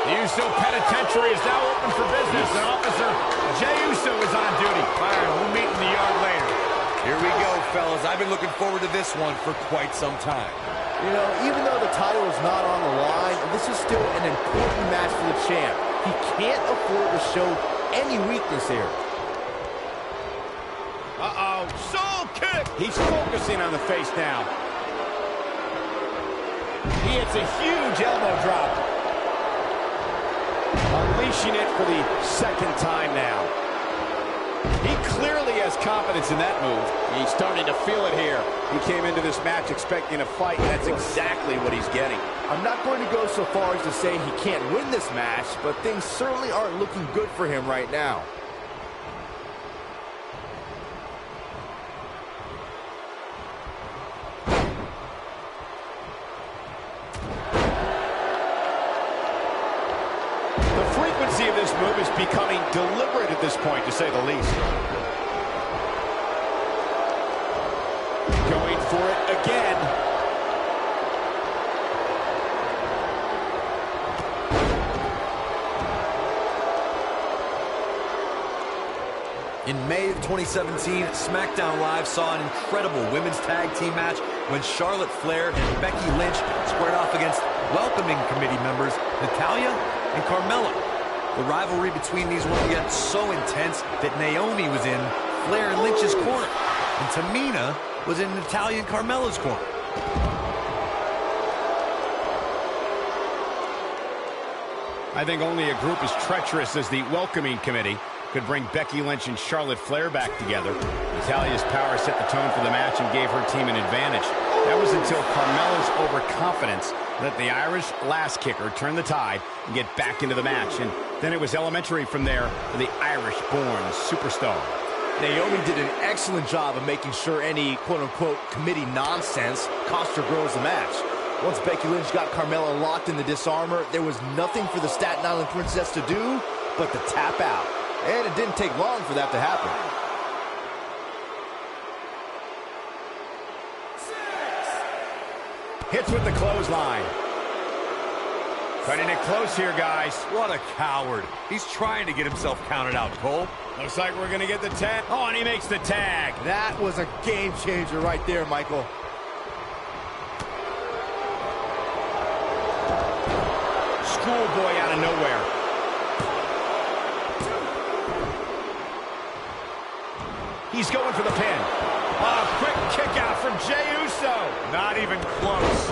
The Uso Penitentiary is now open for business. And Officer Jey Uso is on duty. All right, we'll meet in the yard later. Here we go, fellas. I've been looking forward to this one for quite some time. You know, even though the title is not on the line, this is still an important match for the champ. He can't afford to show any weakness here. Uh-oh, soul kick! He's focusing on the face now. He hits a huge elbow drop. Unleashing it for the second time now. He clearly has confidence in that move. He's starting to feel it here. He came into this match expecting a fight, and that's exactly what he's getting. I'm not going to go so far as to say he can't win this match, but things certainly aren't looking good for him right now. Of this move is becoming deliberate at this point, to say the least. Going for it again. In May of 2017, SmackDown Live saw an incredible women's tag team match when Charlotte Flair and Becky Lynch squared off against welcoming committee members Natalya and Carmella. The rivalry between these ones got so intense that Naomi was in Flair and Lynch's corner, and Tamina was in Natalya and Carmella's corner. I think only a group as treacherous as the welcoming committee could bring Becky Lynch and Charlotte Flair back together. Natalya's power set the tone for the match and gave her team an advantage. That was until Carmella's overconfidence let the Irish lass kicker turn the tide and get back into the match. And then it was elementary from there for the Irish-born superstar. Naomi did an excellent job of making sure any quote-unquote committee nonsense cost her girls the match. Once Becky Lynch got Carmella locked in the disarmor, there was nothing for the Staten Island Princess to do but to tap out. And it didn't take long for that to happen. Hits with the clothesline. Cutting it close here, guys. What a coward. He's trying to get himself counted out, Cole. Looks like we're going to get the tag. Oh, and he makes the tag. That was a game changer right there, Michael. Schoolboy out of nowhere. He's going for the pin. Oh, quick kick out from Jey Uso. Not even close.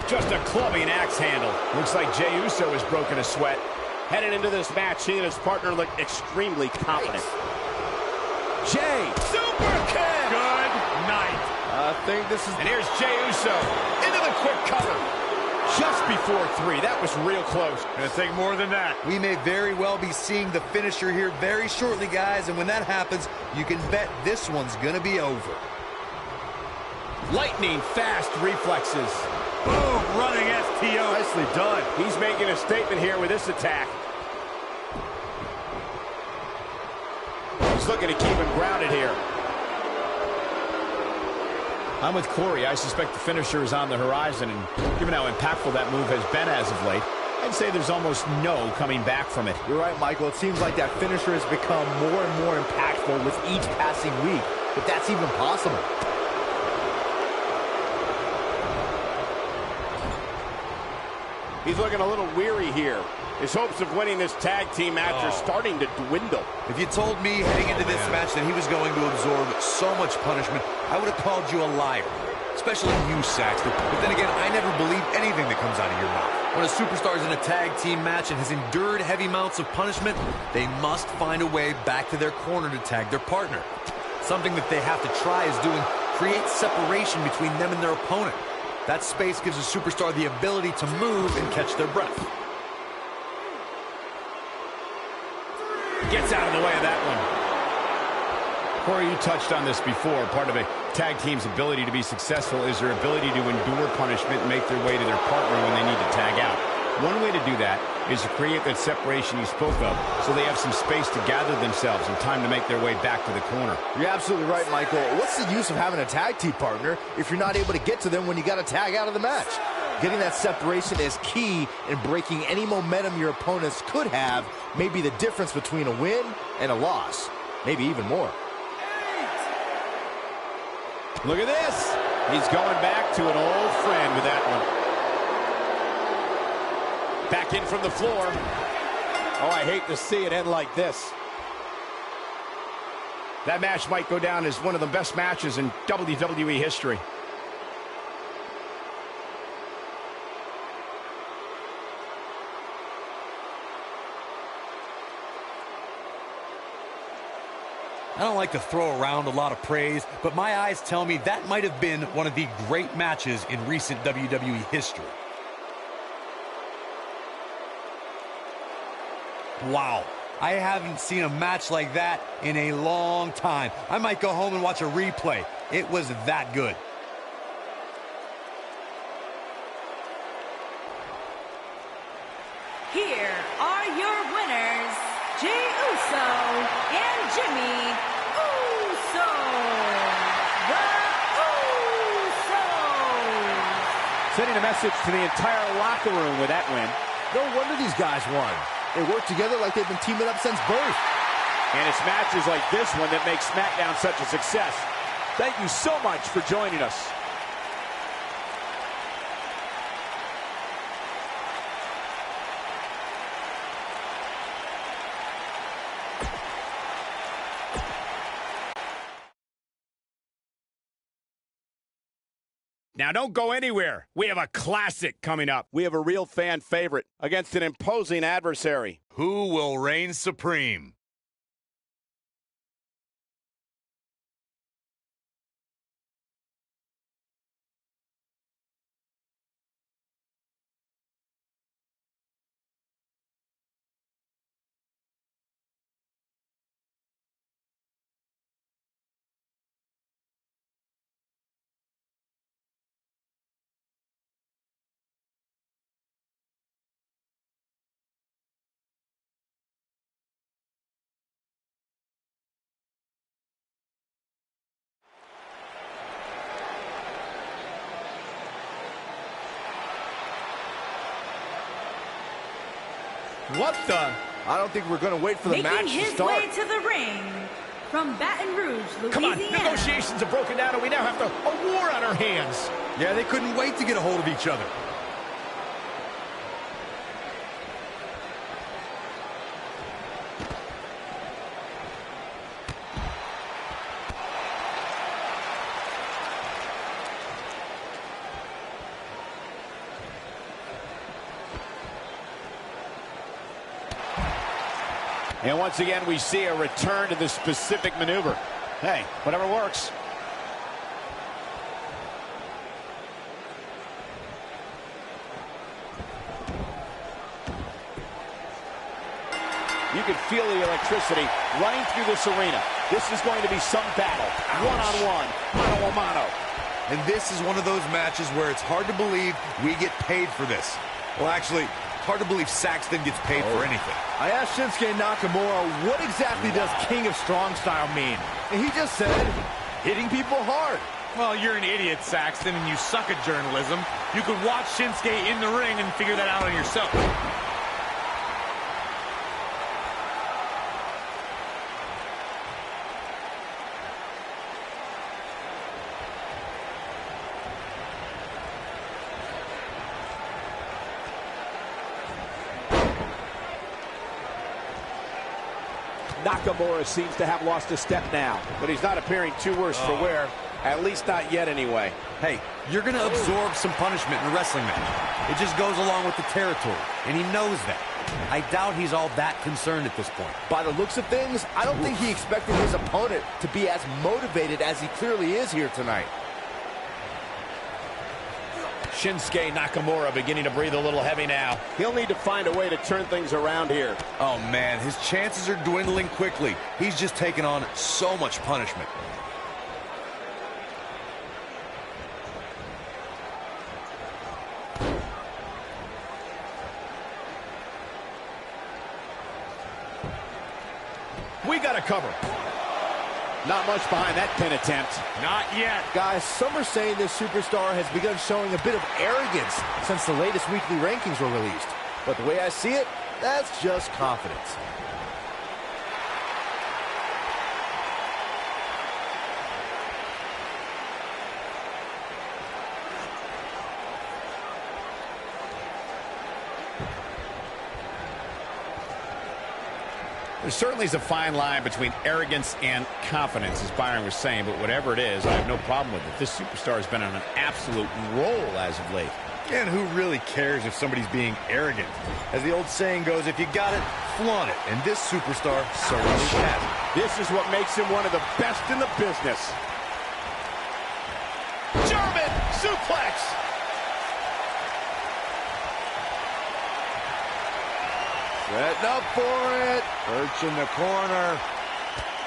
Just a clubbing axe handle. Looks like Jey Uso has broken a sweat. Headed into this match, he and his partner look extremely confident. Jey, super kick. Good night. I think this is... And here's Jey Uso into the quick cover. Just before 4-3. That was real close. Gonna take more than that. We may very well be seeing the finisher here very shortly, guys, and when that happens, you can bet this one's gonna be over. Lightning fast reflexes. Boom, running STO. Nicely done. He's making a statement here with this attack. He's looking to keep him grounded here. I'm with Corey. I suspect the finisher is on the horizon, and given how impactful that move has been as of late, I'd say there's almost no coming back from it. You're right, Michael. It seems like that finisher has become more and more impactful with each passing week, if that's even possible. He's looking a little weary here. His hopes of winning this tag team match are starting to dwindle. If you told me heading into this match that he was going to absorb so much punishment, I would have called you a liar. Especially you, Saxton. But then again, I never believe anything that comes out of your mouth. When a superstar is in a tag team match and has endured heavy amounts of punishment, they must find a way back to their corner to tag their partner. Something that they have to try is doing create separation between them and their opponent. That space gives a superstar the ability to move and catch their breath. Gets out of the way of that one. Corey, you touched on this before. Part of a tag team's ability to be successful is their ability to endure punishment and make their way to their partner when they need to tag out. One way to do that is to create that separation you spoke of so they have some space to gather themselves and time to make their way back to the corner. You're absolutely right, Michael. What's the use of having a tag team partner if you're not able to get to them when you got to tag out of the match? Getting that separation is key in breaking any momentum your opponents could have, maybe the difference between a win and a loss, maybe even more. Look at this. He's going back to an old friend with that one. Back in from the floor. Oh, I hate to see it end like this. That match might go down as one of the best matches in WWE history. I don't like to throw around a lot of praise, but my eyes tell me that might have been one of the great matches in recent WWE history. Wow, I haven't seen a match like that in a long time. I might go home and watch a replay. It was that good. Here are your winners, Jey Uso and Jimmy Uso. The Usos. Sending a message to the entire locker room with that win. No wonder these guys won. They work together like they've been teaming up since birth. And it's matches like this one that make Smackdown such a success. Thank you so much for joining us. Now, don't go anywhere. We have a classic coming up. We have a real fan favorite against an imposing adversary. Who will reign supreme? What the? I don't think we're going to wait for the match to start. Making his way to the ring from Baton Rouge, Louisiana. Come on, negotiations have broken down and we now have a war on our hands. Yeah, they couldn't wait to get a hold of each other. And once again, we see a return to this specific maneuver. Hey, whatever works. You can feel the electricity running through this arena. This is going to be some battle. One-on-one, mano-a-mano. And this is one of those matches where it's hard to believe we get paid for this. Well, actually, hard to believe Saxton gets paid for anything. I asked Shinsuke Nakamura, what exactly does King of Strong Style mean? And he just said, hitting people hard. Well, you're an idiot, Saxton, and you suck at journalism. You could watch Shinsuke in the ring and figure that out on yourself. Nakamura seems to have lost a step now, but he's not appearing too worse for wear, at least not yet anyway. Hey, you're going to absorb some punishment in a wrestling match. It just goes along with the territory, and he knows that. I doubt he's all that concerned at this point. By the looks of things, I don't think he expected his opponent to be as motivated as he clearly is here tonight. Shinsuke Nakamura beginning to breathe a little heavy now. He'll need to find a way to turn things around here. Oh, man, his chances are dwindling quickly. He's just taken on so much punishment. We got a cover. Not much behind that pin attempt. Not yet. Guys, some are saying this superstar has begun showing a bit of arrogance since the latest weekly rankings were released. But the way I see it, that's just confidence. There certainly is a fine line between arrogance and confidence, as Byron was saying, but whatever it is, I have no problem with it. This superstar has been on an absolute roll as of late. And who really cares if somebody's being arrogant? As the old saying goes, if you got it, flaunt it. And this superstar certainly has. This is what makes him one of the best in the business. German suplex! Setting up for it. Perch in the corner.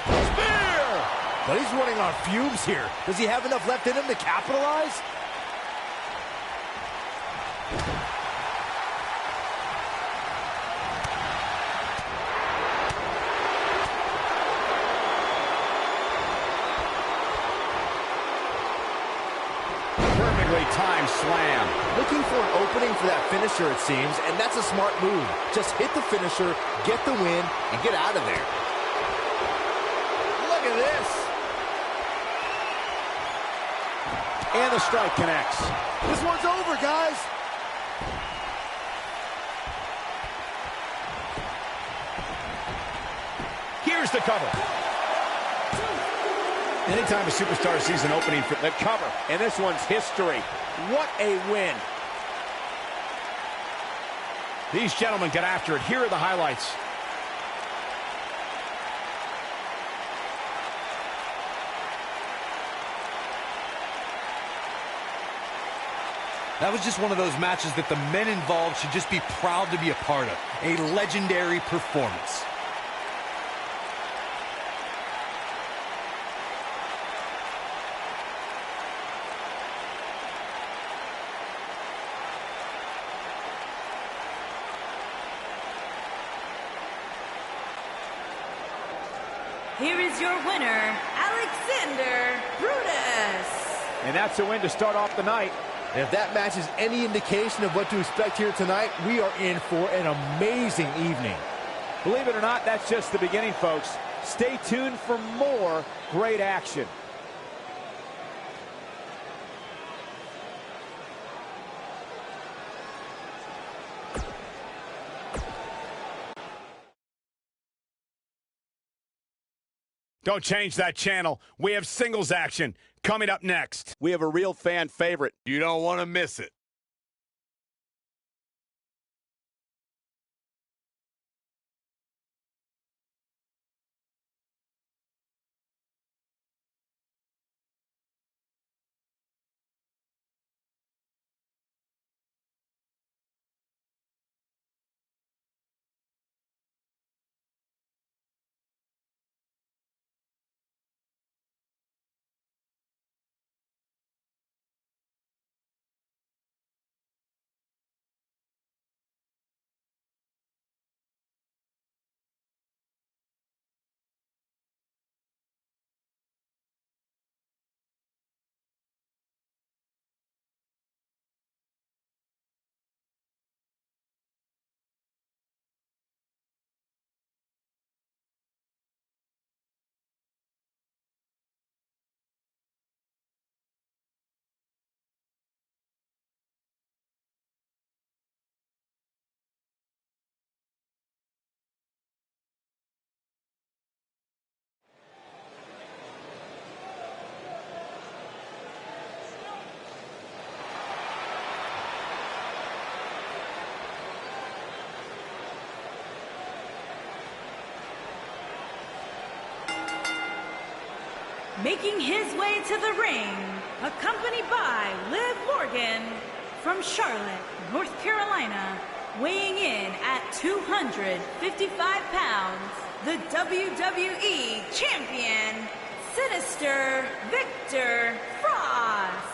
Spear! But he's running on fumes here. Does he have enough left in him to capitalize? Perfectly timed slam. Looking for an opening for that finisher, it seems, and that's a smart move. Just hit the finisher, get the win, and get out of there. Look at this. And the strike connects. This one's over, guys. Here's the cover. Anytime a superstar sees an opening for the cover, and this one's history. What a win. These gentlemen get after it. Here are the highlights. That was just one of those matches that the men involved should just be proud to be a part of. A legendary performance. Here is your winner, Alexander Brutus. And that's a win to start off the night. And if that match is any indication of what to expect here tonight, we are in for an amazing evening. Believe it or not, that's just the beginning, folks. Stay tuned for more great action. Don't change that channel. We have singles action coming up next. We have a real fan favorite. You don't want to miss it. Making his way to the ring, accompanied by Liv Morgan from Charlotte, North Carolina, weighing in at 255 pounds, the WWE Champion, Sinister Victor Frost.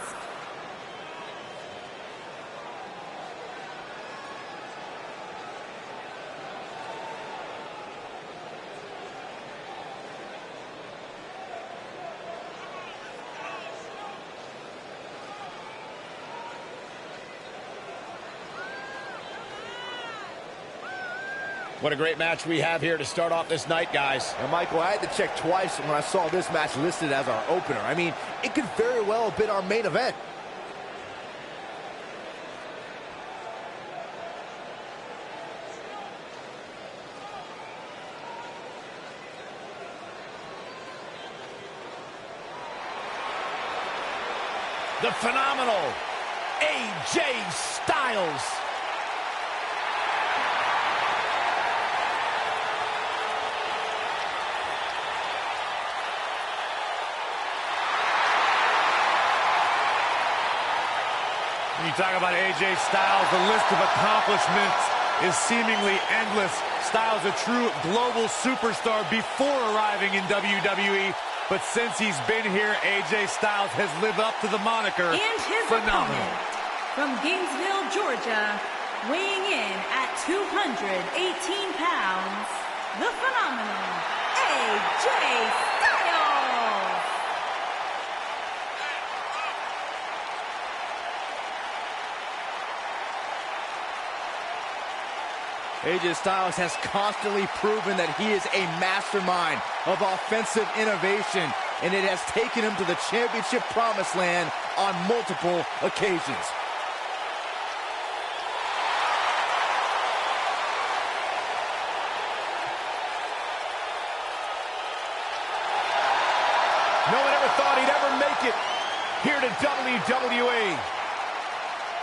What a great match we have here to start off this night, guys. And Michael, I had to check twice when I saw this match listed as our opener. I mean, it could very well have been our main event. The phenomenal AJ Styles. When you talk about AJ Styles, the list of accomplishments is seemingly endless. Styles, a true global superstar before arriving in WWE, but since he's been here, AJ Styles has lived up to the moniker And his phenomenal. opponent from Gainesville, Georgia, weighing in at 218 pounds, the phenomenal AJ Styles. AJ Styles has constantly proven that he is a mastermind of offensive innovation, and it has taken him to the championship promised land on multiple occasions. No one ever thought he'd ever make it here to WWE.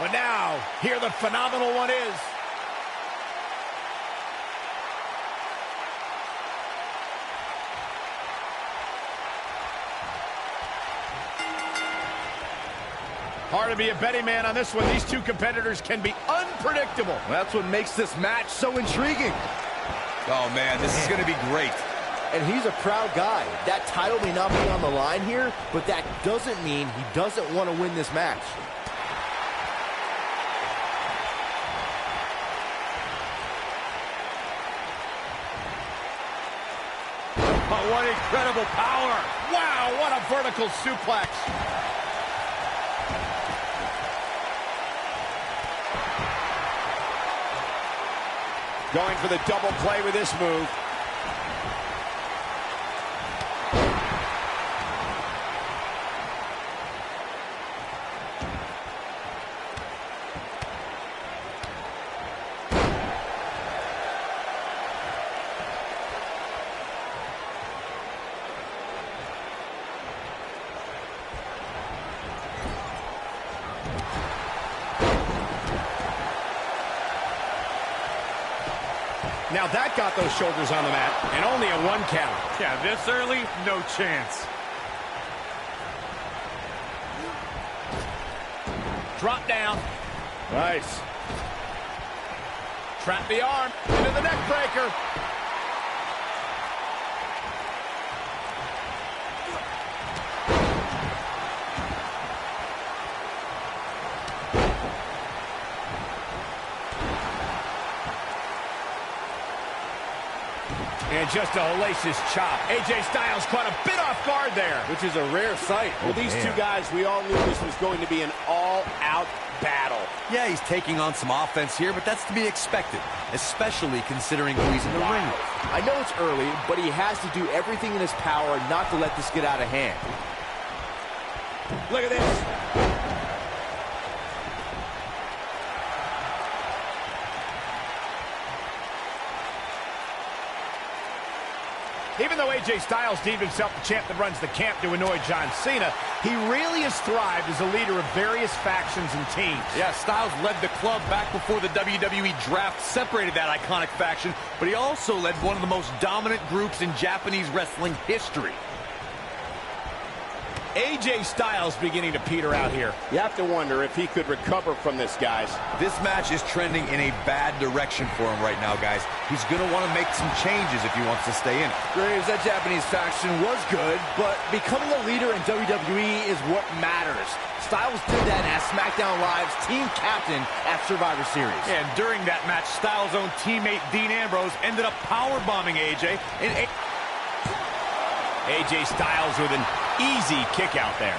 But now, here the phenomenal one is. Hard to be a betting man on this one. These two competitors can be unpredictable. Well, that's what makes this match so intriguing. Oh, man, this is going to be great. And he's a proud guy. That title may not be on the line here, but that doesn't mean he doesn't want to win this match. Oh, what incredible power. Wow, what a vertical suplex. Going for the double play with this move. Now that got those shoulders on the mat, and only a 1 count. Yeah, this early, no chance. Drop down. Nice. Trap the arm into the neck breaker. And just a hellacious chop. AJ Styles caught a bit off guard there. Which is a rare sight. Well, these two guys, we all knew this was going to be an all-out battle. Yeah, he's taking on some offense here, but that's to be expected, especially considering who he's in the ring with. I know it's early, but he has to do everything in his power not to let this get out of hand. Look at this. Even though AJ Styles deemed himself the champ that runs the camp to annoy John Cena, he really has thrived as a leader of various factions and teams. Yeah, Styles led the club back before the WWE draft separated that iconic faction, but he also led one of the most dominant groups in Japanese wrestling history. AJ Styles beginning to peter out here. You have to wonder if he could recover from this, guys. This match is trending in a bad direction for him right now, guys. He's going to want to make some changes if he wants to stay in it. Graves, that Japanese faction was good, but becoming a leader in WWE is what matters. Styles did that as Smackdown Live's team captain at Survivor Series. And during that match, Styles' own teammate Dean Ambrose ended up powerbombing AJ. And AJ Styles with an easy kick out there.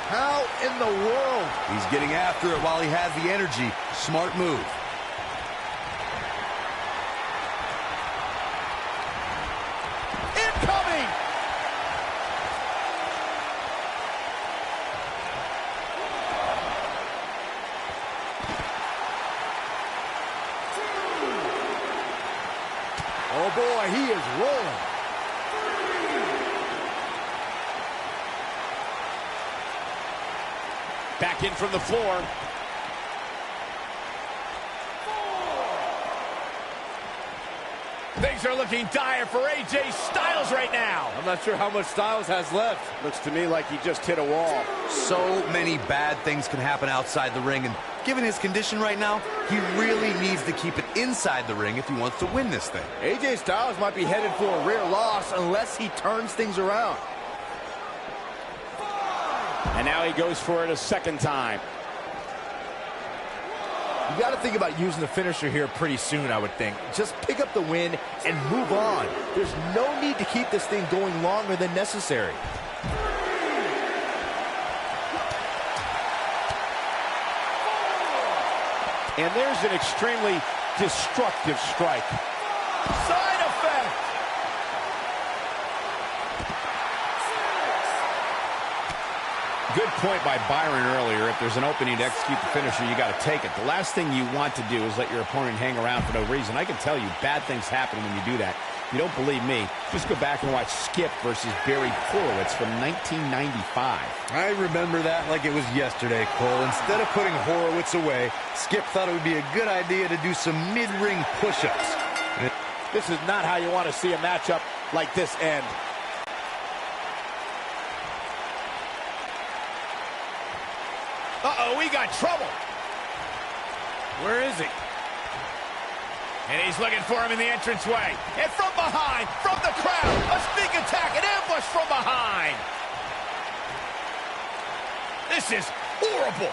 How in the world? He's getting after it while he has the energy. Smart move. Incoming! Oh boy, he is rolling. Back in from the floor. Things are looking dire for AJ Styles right now. I'm not sure how much Styles has left. Looks to me like he just hit a wall. So many bad things can happen outside the ring, and given his condition right now, he really needs to keep it inside the ring if he wants to win this thing. AJ Styles might be headed for a rear loss unless he turns things around. And now he goes for it a second time. You got to think about using the finisher here pretty soon, I would think. Just pick up the win and move on. There's no need to keep this thing going longer than necessary. And there's an extremely destructive strike. Side effect! Good point by Byron earlier. If there's an opening to execute the finisher, you got to take it. The last thing you want to do is let your opponent hang around for no reason. I can tell you bad things happen when you do that. If you don't believe me, just go back and watch Skip versus Barry Horowitz from 1995. I remember that like it was yesterday, Cole. Instead of putting Horowitz away, Skip thought it would be a good idea to do some mid-ring push-ups. This is not how you want to see a matchup like this end. Uh-oh, we got trouble. Where is he? And he's looking for him in the entranceway. And from behind, from the crowd, a sneak attack, an ambush from behind. This is horrible.